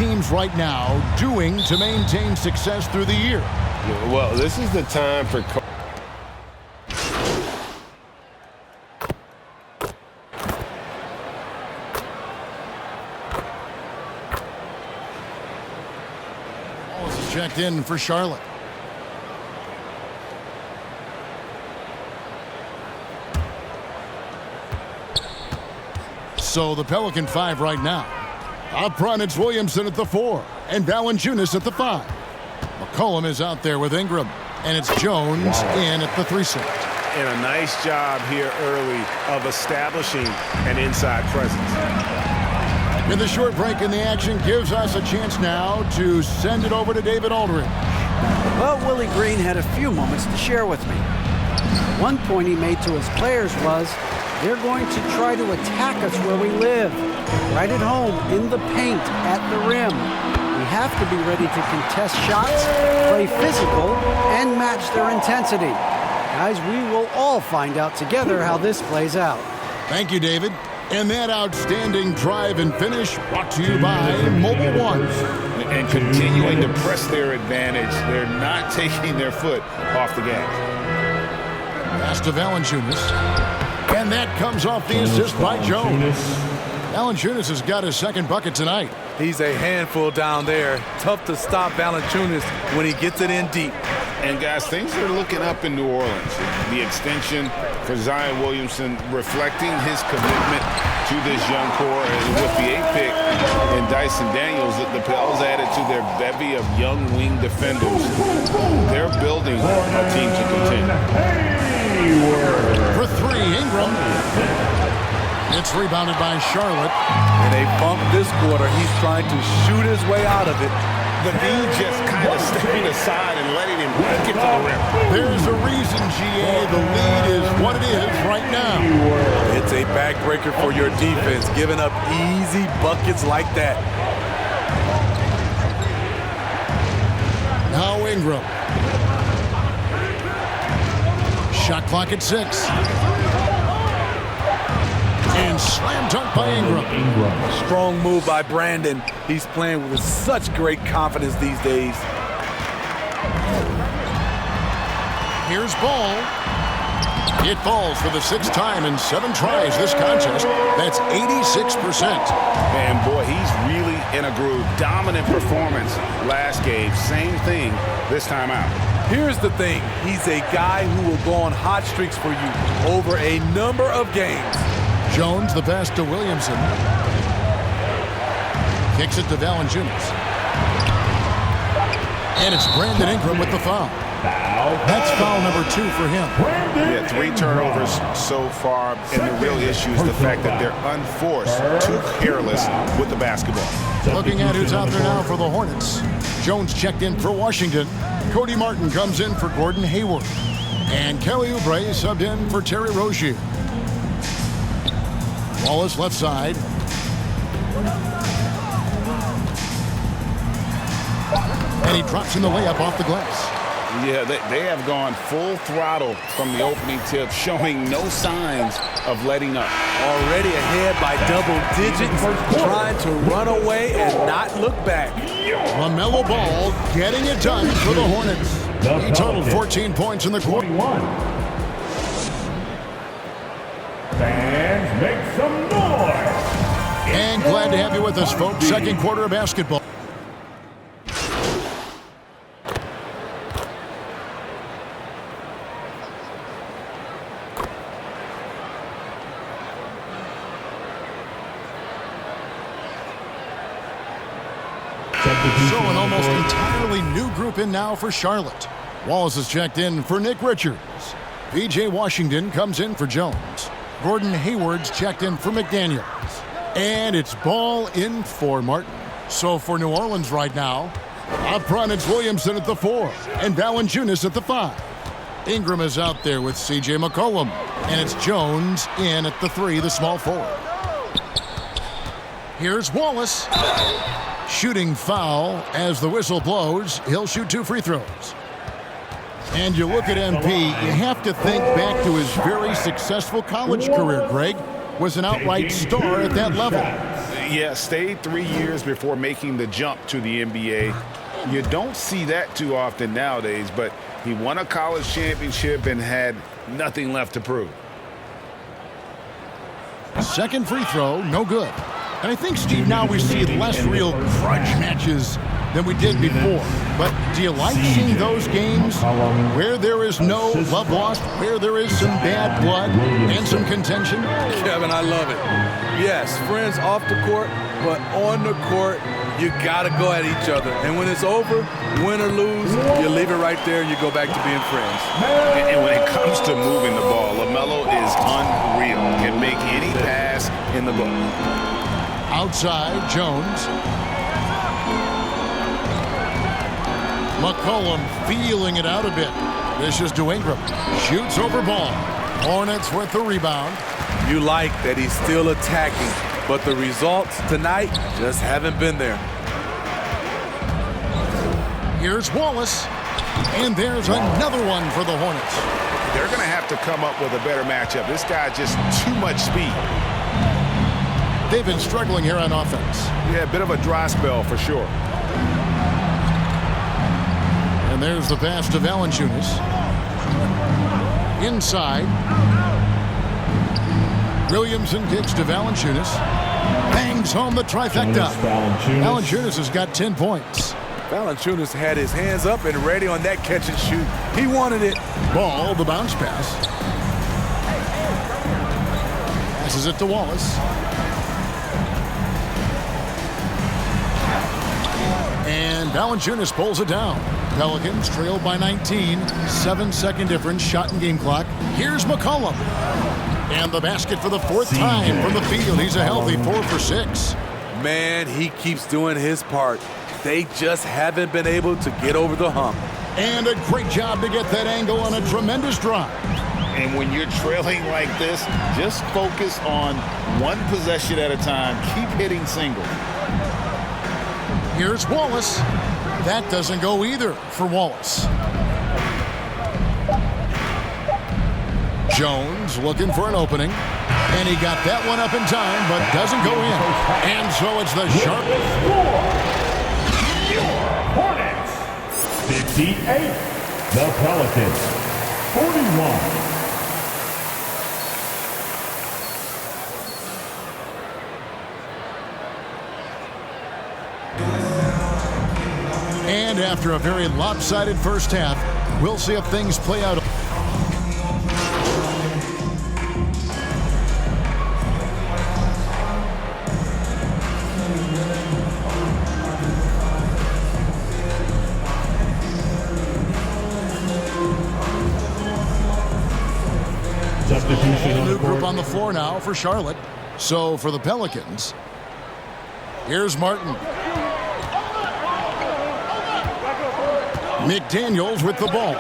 teams right now doing to maintain success through the year? Well, this is the time for checked in for Charlotte. So the Pelican 5 right now. Up front, it's Williamson at the 4 and Valanciunas at the 5. McCollum is out there with Ingram, and it's Jones in at the 3 slot. And a nice job here early of establishing an inside presence. And the short break in the action gives us a chance now to send it over to David Aldridge. Well, Willie Green had a few moments to share with me. One point he made to his players was, they're going to try to attack us where we live, right at home, in the paint, at the rim. We have to be ready to contest shots, play physical, and match their intensity. Guys, we will all find out together how this plays out. Thank you, David. And that outstanding drive and finish brought to you by Mobile One. And continuing to press their advantage. They're not taking their foot off the gas. Pass to Valanciunas. And that comes off the assist by Jones. Valanciunas has got his second bucket tonight. He's a handful down there. Tough to stop Valanciunas when he gets it in deep. And guys, things are looking up in New Orleans. The extension for Zion Williamson reflecting his commitment to this young core. And with the 8th pick and Dyson Daniels, the Pels added to their bevy of young wing defenders. They're building a team to contend. For 3, Ingram. It's rebounded by Charlotte. And they bumped this quarter. He's trying to shoot his way out of it. The D just kind of stepping aside and letting him get to the rim. There's a reason, GA, the lead is what it is right now. It's a backbreaker for your defense, giving up easy buckets like that. Now Ingram. Shot clock at 6. And slam dunk by Ingram. Strong move by Brandon. He's playing with such great confidence these days. Here's Ball. It falls for the 6th time in 7 tries this contest. That's 86%. And boy, he's really in a groove. Dominant performance last game. Same thing this time out. Here's the thing. He's a guy who will go on hot streaks for you over a number of games. Jones, the pass to Williamson. Kicks it to Valanciunas. And it's Brandon Ingram with the foul. That's foul number 2 for him. Yeah, 3 turnovers so far, and the real issue is the fact that they're unforced, too careless with the basketball. Looking at who's out there now for the Hornets. Jones checked in for Washington. Cody Martin comes in for Gordon Hayward. And Kelly Oubre subbed in for Terry Rozier. Wallace left side. And he drops in the layup off the glass. Yeah, they have gone full throttle from the opening tip, showing no signs of letting up. Already ahead by double digits, trying to run away and not look back. LaMelo Ball getting it done for the Hornets. He totaled 14 points in the quarter. Fans, make some noise. And glad to have you with us, folks. Second quarter of basketball. So an almost entirely new group in now for Charlotte. Wallace is checked in for Nick Richards. P.J. Washington comes in for Jones. Gordon Hayward's checked in for McDaniels. And it's Ball in for Martin. So for New Orleans right now, up front it's Williamson at the 4 and Valanciunas at the 5. Ingram is out there with C.J. McCollum. And it's Jones in at the 3, the small forward. Here's Wallace. Shooting foul as the whistle blows. He'll shoot 2 free throws. And you look at MP, you have to think back to his very successful college career, Greg. Was an outright star at that level. Yeah, stayed 3 years before making the jump to the NBA. You don't see that too often nowadays, but he won a college championship and had nothing left to prove. Second free throw, no good. And I think, Steve, now we see less real grudge matches than we did before. But do you like seeing those games where there is no love lost, where there is some bad blood and some contention? Kevin, I love it. Yes, friends off the court, but on the court, you got to go at each other. And when it's over, win or lose, you leave it right there and you go back to being friends. And when it comes to moving the ball, LaMelo is unreal. Can make any pass in the book. Outside, Jones. McCollum feeling it out a bit. This is to Ingram. Shoots over ball. Hornets with the rebound. You like that he's still attacking, but the results tonight just haven't been there. Here's Wallace. And there's another one for the Hornets. They're going to have to come up with a better matchup. This guy just too much speed. They've been struggling here on offense. Yeah, a bit of a dry spell for sure. And there's the pass to Valanciunas. Inside. Williamson kicks to Valanciunas. Bangs home the trifecta. Valanciunas has got 10 points. Valanciunas had his hands up and ready on that catch and shoot. He wanted it. Ball, the bounce pass. Passes it to Wallace. And Valanciunas pulls it down. Pelicans trailed by 19. 7-second difference, shot and game clock. Here's McCollum. And the basket for the fourth time from the field. He's a healthy 4 for 6. Man, he keeps doing his part. They just haven't been able to get over the hump. And a great job to get that angle on a tremendous drive. And when you're trailing like this, just focus on one possession at a time. Keep hitting singles. Here's Wallace. That doesn't go either for Wallace. Jones looking for an opening. And he got that one up in time, but doesn't go in. And so it's the sharp. Your Hornets, 58. The Pelicans, 41. And after a very lopsided first half, we'll see if things play out. A new group on the floor now for Charlotte. So for the Pelicans, here's Martin. McDaniels with the ball.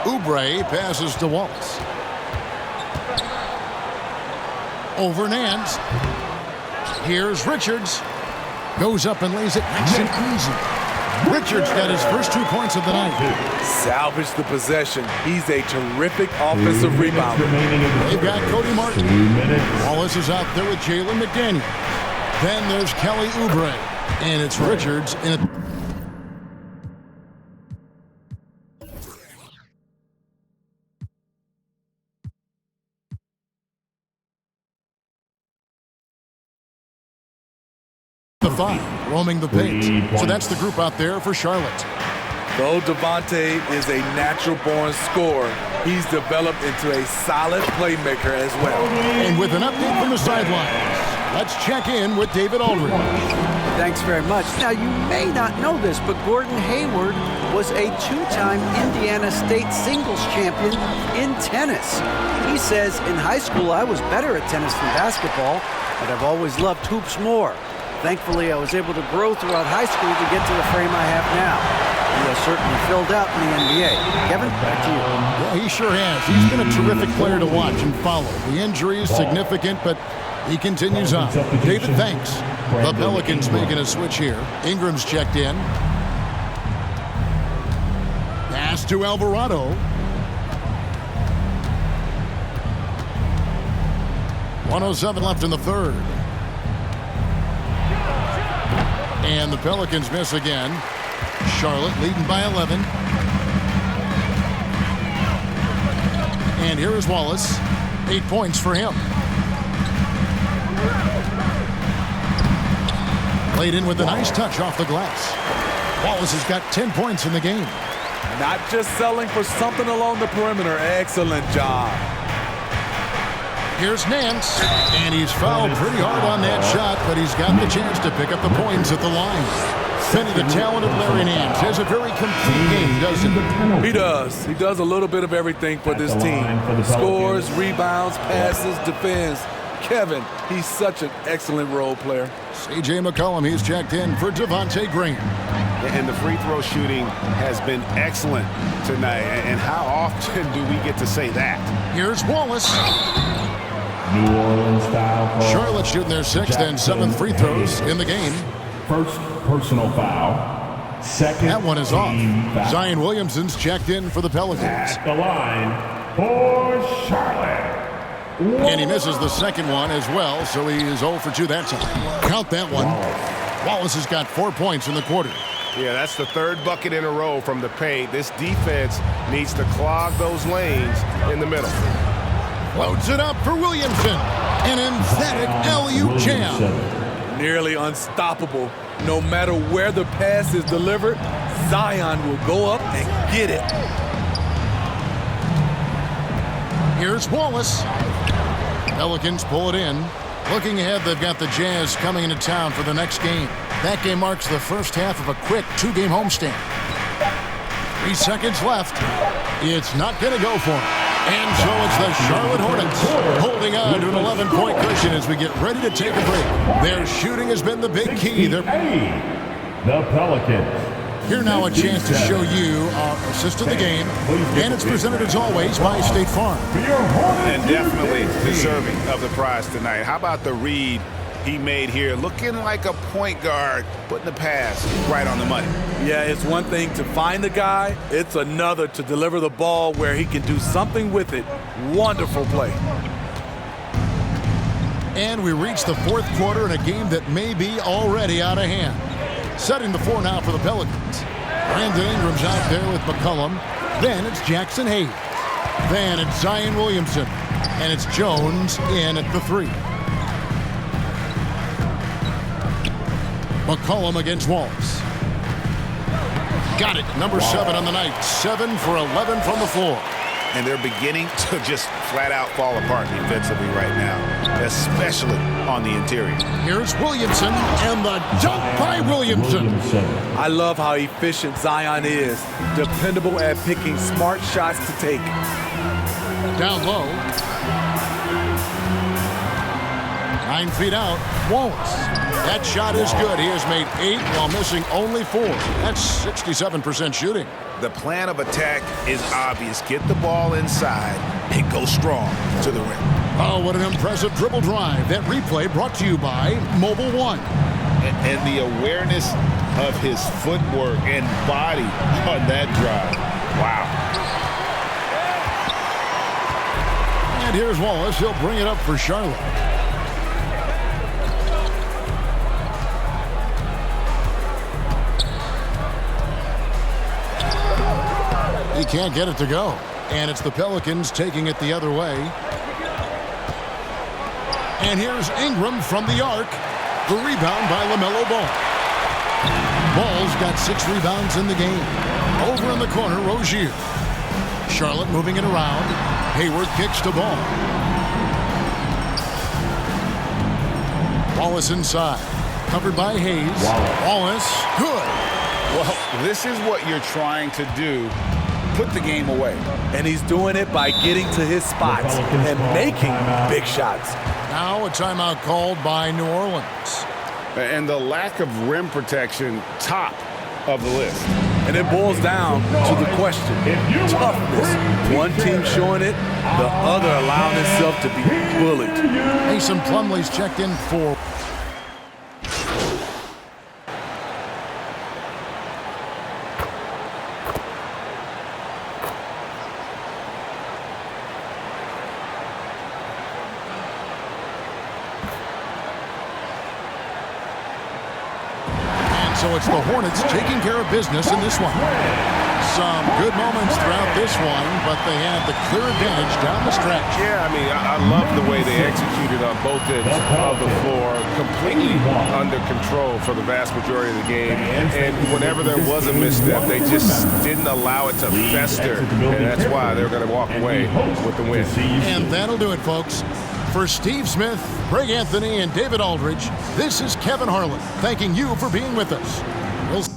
Oubre passes to Wallace. Over Nance. Here's Richards. Goes up and lays it nice and easy. Richards got his first 2 points of the night. Salvage the possession. He's a terrific offensive rebounder. They've got Cody Martin. Wallace is out there with Jalen McDaniels. Then there's Kelly Oubre. And it's Richards in it. The 5, roaming the paint. So that's the group out there for Charlotte. Though Devontae is a natural-born scorer, he's developed into a solid playmaker as well. And with an update from the sidelines, let's check in with David Aldridge. Thanks very much. Now, you may not know this, but Gordon Hayward was a 2-time Indiana State singles champion in tennis. He says, in high school, I was better at tennis than basketball, but I've always loved hoops more. Thankfully, I was able to grow throughout high school to get to the frame I have now. He has certainly filled out in the NBA. Kevin, back to you. Yeah, he sure has. He's been a terrific player to watch and follow. The injury is significant, but he continues on. David, thanks. The Pelicans making a switch here. Ingram's checked in. Pass to Alvarado. 1:07 left in the third. And the Pelicans miss again. Charlotte leading by 11. And here is Wallace. 8 points for him. Laid in with a nice touch off the glass. Wallace has got 10 points in the game. Not just selling for something along the perimeter. Excellent job. Here's Nance, and he's fouled pretty hard on that shot, but he's got the chance to pick up the points at the line. Benny, the talented Larry Nance has a very complete game, doesn't he? He does. He does a little bit of everything for this team. Scores, rebounds, passes, defends. Kevin, he's such an excellent role player. C.J. McCollum, he's checked in for Devontae Green. And the free throw shooting has been excellent tonight. And how often do we get to say that? Here's Wallace. New Orleans foul call. Charlotte shooting their 6th and 7th free throws in the game. First personal foul. Second. That one is off. Foul. Zion Williamson's checked in for the Pelicans. At the line for Charlotte. And he misses the second one as well, so he is 0 for 2 that time. Count that one. Wallace has got 4 points in the quarter. Yeah, that's the third bucket in a row from the paint. This defense needs to clog those lanes in the middle. Loads it up for Williamson. An emphatic alley-oop jam. Nearly unstoppable. No matter where the pass is delivered, Zion will go up and get it. Here's Wallace. Pelicans pull it in. Looking ahead, they've got the Jazz coming into town for the next game. That game marks the first half of a quick 2-game homestand. 3 seconds left. It's not going to go for him. And so it's the Charlotte Hornets holding on to an 11-point cushion as we get ready to take a break. Their shooting has been the big key. The Pelicans. Here now a chance to show you our assist of the game. And it's presented as always by State Farm. And definitely deserving of the prize tonight. How about the read he made here? Looking like a point guard, putting the pass right on the money. Yeah, it's one thing to find the guy. It's another to deliver the ball where he can do something with it. Wonderful play. And we reach the 4th quarter in a game that may be already out of hand. Setting the 4 now for the Pelicans. Brandon Ingram's out there with McCollum. Then it's Jackson Hayes. Then it's Zion Williamson. And it's Jones in at the 3. McCollum against Wallace. Got it. Number 7 on the night. 7 for 11 from the floor. And they're beginning to just flat out fall apart defensively right now, especially on the interior. Here's Williamson and the dunk by Williamson. I love how efficient Zion is. Dependable at picking smart shots to take. Down low. 9 feet out. Wallace. That shot is good. He has made 8 while missing only 4. That's 67% shooting. The plan of attack is obvious. Get the ball inside and go strong to the rim. Oh, what an impressive dribble drive. That replay brought to you by Mobile One. And the awareness of his footwork and body on that drive. Wow. And here's Wallace. He'll bring it up for Charlotte. He can't get it to go. And it's the Pelicans taking it the other way. And here's Ingram from the arc. The rebound by LaMelo Ball. Ball's got 6 rebounds in the game. Over in the corner, Rozier. Charlotte moving it around. Hayward kicks to Ball. Wallace inside. Covered by Hayes. Wallace, good. Well, this is what you're trying to do. Put the game away. And he's doing it by getting to his spots and making big shots. Now a timeout called by New Orleans. And the lack of rim protection, top of the list. And it boils down to the question. Toughness. One team showing it, the other allowing itself to be bullied. Mason Plumlee's checked in for. So it's the Hornets taking care of business in this one. Some good moments throughout this one, but they had the clear advantage down the stretch. Yeah, I mean, I love the way they executed on both ends of the floor, completely under control for the vast majority of the game. And whenever there was a misstep, they just didn't allow it to fester, and that's why they're going to walk away with the win. And that'll do it, folks. For Steve Smith, Greg Anthony, and David Aldridge, this is Kevin Harlan thanking you for being with us. We'll